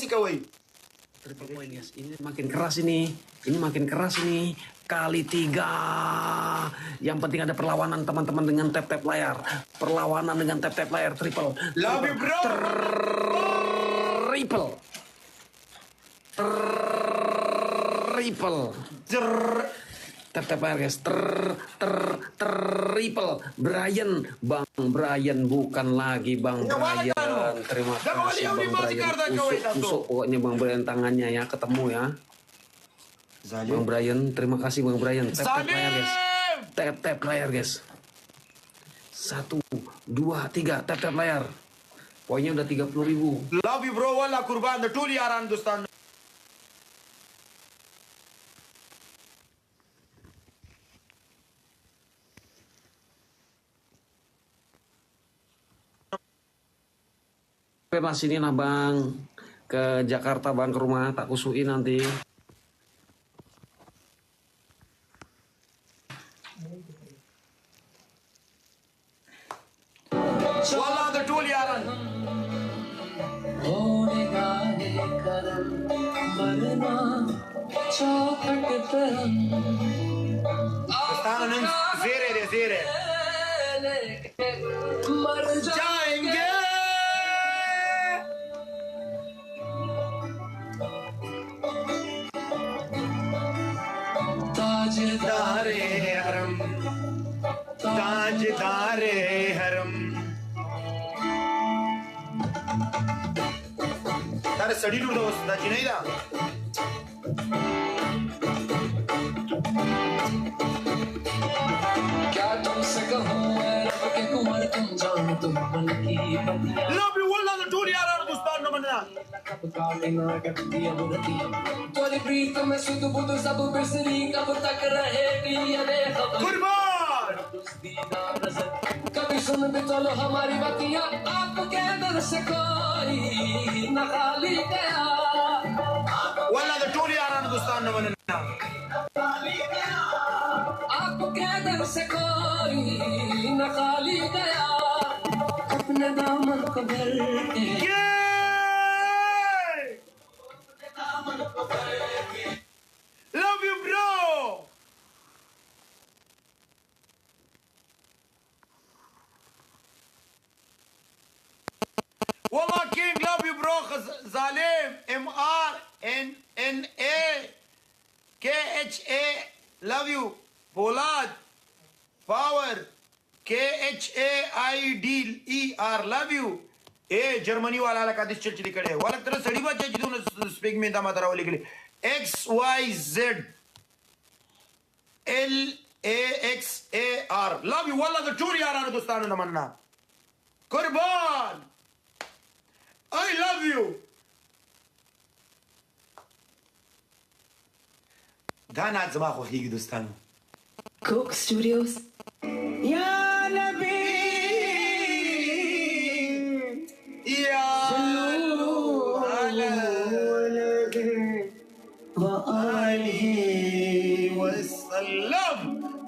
kawai. Triple point guys, ini makin keras ini makin keras ini. Kali 3. Yang penting ada perlawanan teman-teman dengan tap-tap layar. Perlawanan dengan tap-tap layar triple. Love you bro. Triple. Tap-tap layar guys. Triple. Bang Brian bukan lagi Bang Brian. Terima kasih Bang Brian. Usuk pokoknya Bang Brian tangannya ya, ketemu ya. Bang Brian, terima kasih Bang Brian. Tap layar guys. Tap layar guys. 1, 2, 3 tap layar. Poinnya udah 30.000. Love you bro, wallah kurban the tool yaran dostan. Lah sini lah Bang, ke Jakarta Bang, ke rumah tak kusuin nanti. Wallah the tool yaran. Dostanan zere. Jayenge. ताजदारे हरम तारे सड़ी लूट दोस्त ना जी नहीं था क्या तुमसे कहूँ रब के कुंवर तुम जान तुम मन की बतिया लव यू वल्ला द टूर यार दोस्तान न बनना काटे ना करती अब रती तेरी प्रीत में सुध बुध सब बिसरी कब तक रहेगी ये बेखबर कुर्बान कभी सुन भी चलो हमारी बतिया आपके दर से कोई न खाली गया वल्ला द टूर यार दोस्तान न बनना आपके दर से कोई न खाली गया अपने दामन को भर के love you bro. Wallah king love you bro. Zalim MRNNAKHA love you. Polad Power KHAIDER love you. A Germany वाला का दिस चलची कडे वाला तर सडी बाच्या जिथून स्पीक में दा मातराव लिखले XYZ LAXAR love you wallah the tour यार दोस्तानो न मनना कुर्बान I love you गाना जमा हो ही दोस्तानो Coke Studios या नबी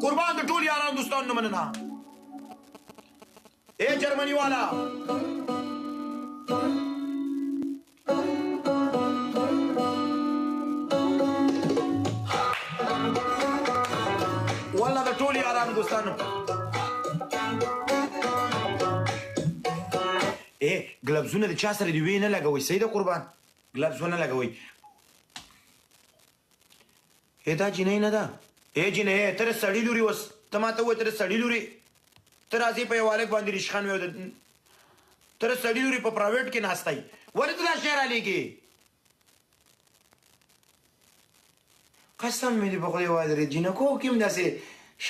कुर्बान तो टूल यार हिंदुस्तान न मनना ए जर्मनी वाला वाला तो टूल यार हिंदुस्तान ए ग्लव्सونه د چا سره دی وینه لګوي سیده قربان ग्लव्सونه لګوي اته جنې نه ده اے جنې تر سړی لوري وس تماته و تر سړی لوري تر ازي په والک باندې رشخان و تر سړی لوري په پرایویټ کې ناستای ورته دا شهر علي کې قسم مې په خو وادره جنکو کوم داسې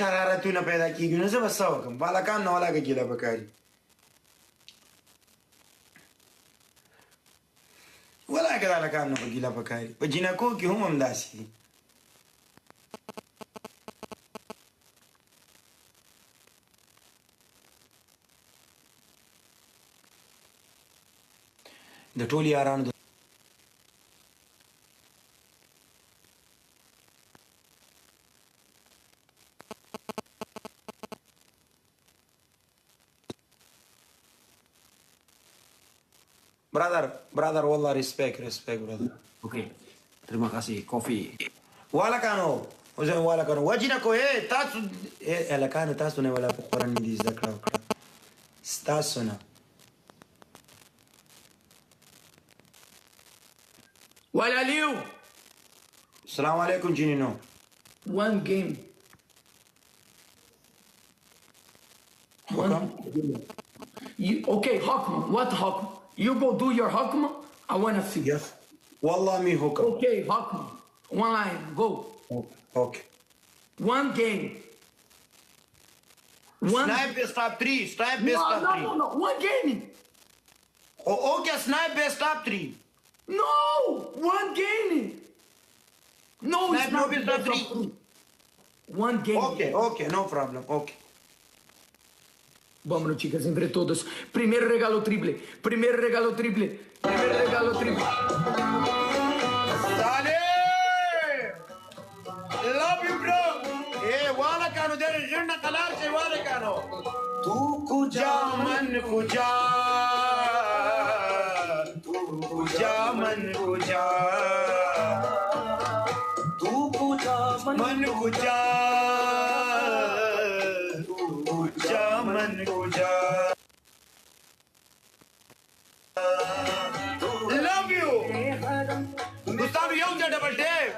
شرارتونه پیدا کیږي نو زه بس وکم بالاکان نه ولاګه کیله بکاري ولا كذا لكان نقول لا بكاري بجينا كوكي هم مداسي د ټول یارانو brother, wallah, respect, brother. Oke. Terima kasih. Kopi. Wala kano. Usan wala kano. Wajina ko tasu ala kano tasu ne wala po Quran ni zakra. Tasu na. Wala Liu. Assalamu alaikum Jinino. One game. One. Okay, Hukm. What Hukm? You go do your Hukm. I wanna see. Yes. Wallah mi hukam. Okay, Hukm. One line. Go. Okay. One game. One. Snipe best top 3. Snipe best top 3. No. One game. Oh, okay, snipe best top 3. No. One game. No, it's Snipe not no best top 3. One game. Okay, no problem. Okay. Vámonos, chicas, entre todos. Primer regalo triple. Primer regalo triple. Primer regalo triple. Dale! Love you, bro. Wala kano dere jirna kalar se wala kano. Tu kuja man kuja. Tu kuja man kuja. Tu kuja man kuja. Tu kuja man kuja. Love you. Gustavo Young double dave.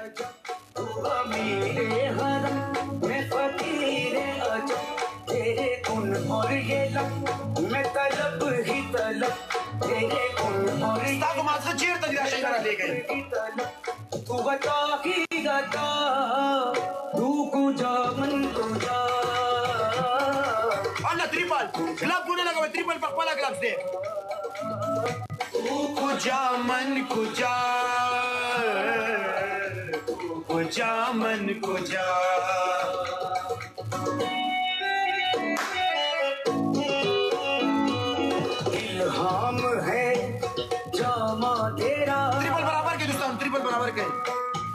Gustavo master chair तक राशन करा ले गए तू बता ही गाता तू कुजा मन कुजा अन्ना ट्रिपल क्लब पुणे लगा ट्रिपल पकवाला क्लब से तू कुजा मन कुजा कुजा मन कुजा इल्हाम है जामा तेरा ट्रिपल बराबर के दोस्तों ट्रिपल बराबर के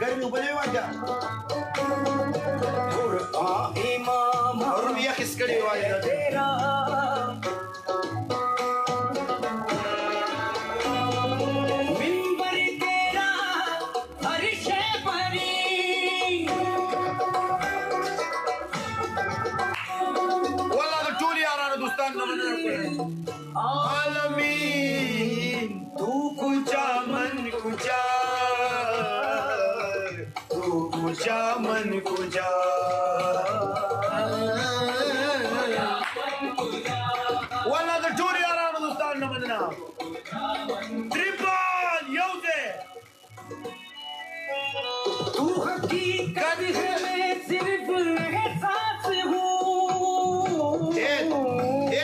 गर्मी ऊपर नहीं वाजा इमाम और मियां खिसकड़ी वाजा तेरा मिंबर तेरा हर्ष परी والله ده طول يا رانا دوستان आलमीन तू कुजा मन कुजा तू कुजा मन कुजा والله ده طول يا رانا دوستان نمنا ट्रिपल योजे तू हकीकत है मैं सिर्फ एहसास हूँ ए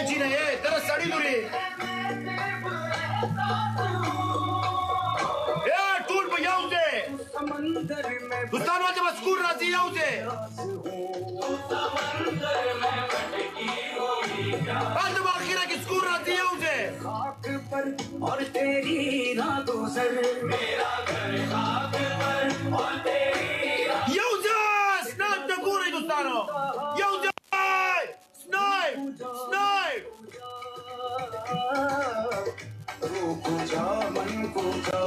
जीना ए तेरा साड़ी दूरी ए टूल पे योजे समंदर में दोस्तान वाले मस्कूर राजी योजे आज बाखिरा की स्कूर राजी योजे खाक पर और तेरी रातों सर मेरा घर खाक पर और तेरी योजे स्नाइप द गोरे दोस्तानो योजे स्नाइप तू कुजा मन कुजा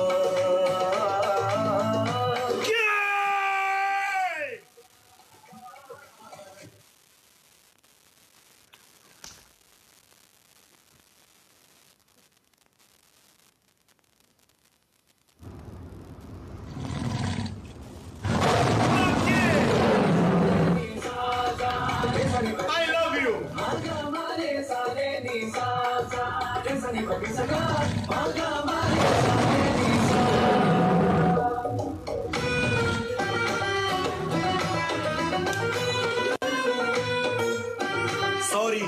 I love you. Sorry.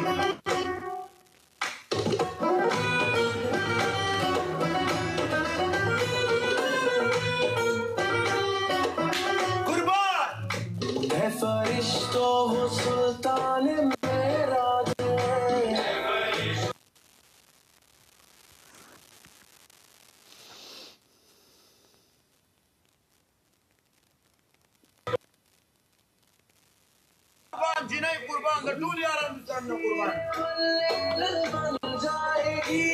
कुर्बान फरिश्तों हो सुल्तान मेरा कुर्बान जी नहीं कुर्बान द टूल यार कुर्बान बन जाएगी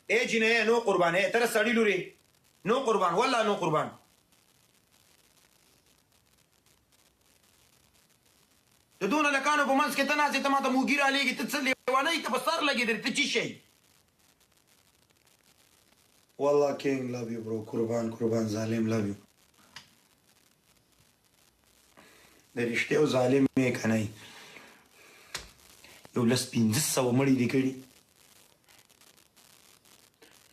جنيه نو قربان ترى سړی لوري نو قربان والله نو قربان د دونه لکانو په منځ کې ته ناستې ته ماته موږي رالیږي ته څه لیوانۍ ته په سر لګېدلې ته څه شی والله کینګ لو یو برو قربان ظالم لو یو د رښتیا ظالم یې که نه یو 1500 مړي دي کړي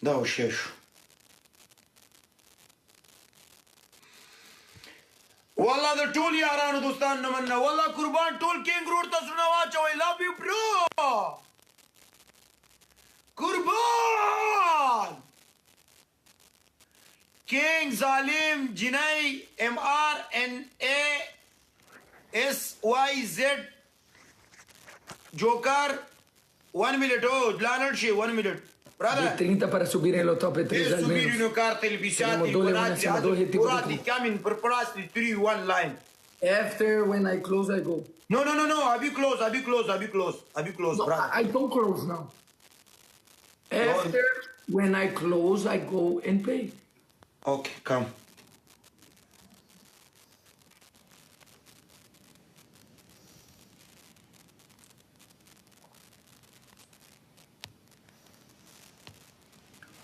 دا هوښیار شو والله د ټول یارانو دوستان نه مننه والله قربان ټول کینګ روډ ته زړونه واچوئ لو یو برو قربان کینګ ظالم جنۍ MRNASYZ جوکر 1 minute Leonard شي 1 minute brother 30 para subire lo top 3 per al subire menos. una carta televisiva Siamo due e tipo curati chiamano per prasti 3 1 line After when I close, I go. no I'll be close No, brother I don't close now. After when I close, I go and pay. okay come